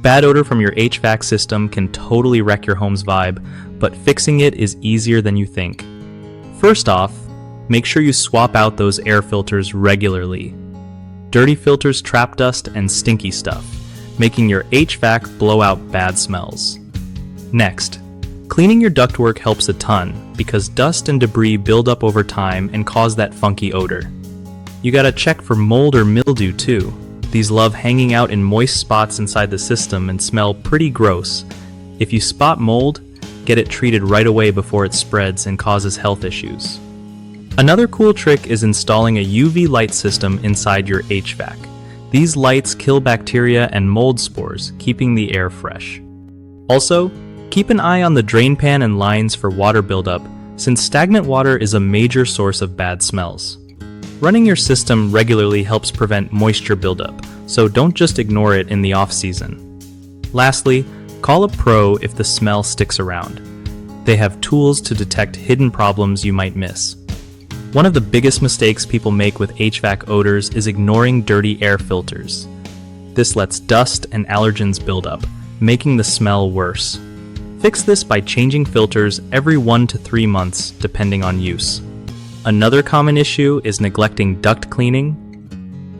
Bad odor from your HVAC system can totally wreck your home's vibe, but fixing it is easier than you think. First off, make sure you swap out those air filters regularly. Dirty filters trap dust and stinky stuff, making your HVAC blow out bad smells. Next, cleaning your ductwork helps a ton because dust and debris build up over time and cause that funky odor. You gotta check for mold or mildew too. These love hanging out in moist spots inside the system and smell pretty gross. If you spot mold, get it treated right away before it spreads and causes health issues. Another cool trick is installing a UV light system inside your HVAC. These lights kill bacteria and mold spores, keeping the air fresh. Also, keep an eye on the drain pan and lines for water buildup, since stagnant water is a major source of bad smells. Running your system regularly helps prevent moisture buildup, so don't just ignore it in the off-season. Lastly, call a pro if the smell sticks around. They have tools to detect hidden problems you might miss. One of the biggest mistakes people make with HVAC odors is ignoring dirty air filters. This lets dust and allergens build up, making the smell worse. Fix this by changing filters every 1 to 3 months, depending on use. Another common issue is neglecting duct cleaning.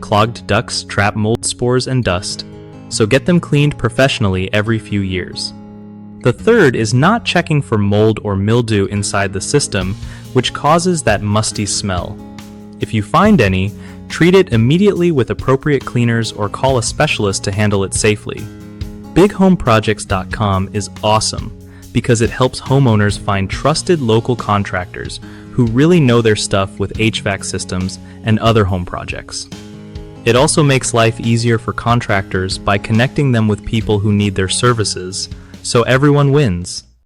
Clogged ducts trap mold spores and dust, so get them cleaned professionally every few years. The third is not checking for mold or mildew inside the system, which causes that musty smell. If you find any, treat it immediately with appropriate cleaners or call a specialist to handle it safely. BigHomeProjects.com is awesome because it helps homeowners find trusted local contractors who really know their stuff with HVAC systems and other home projects. It also makes life easier for contractors by connecting them with people who need their services, so everyone wins.